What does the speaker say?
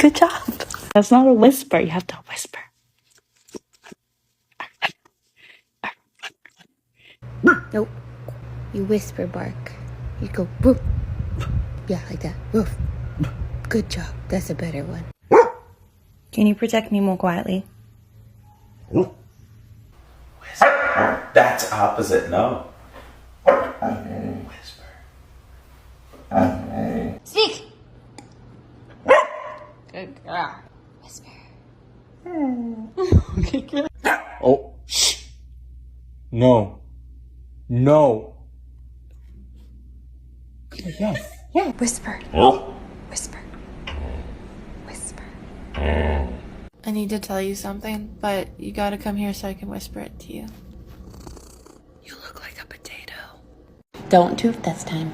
Good job. That's not a whisper. You have to whisper. Nope. You whisper bark. You go woof. Yeah, like that. Woof. Good job. That's a better one. Can you protect me more quietly? Whisper. That's opposite. No. Whisper. Speak. Good girl. Whisper. Oh, shh. No. No. Yes. Yeah. Whisper. Oh. Whisper. Whisper. I need to tell you something, but you gotta come here so I can whisper it to you. You look like a potato. Don't tooth this time.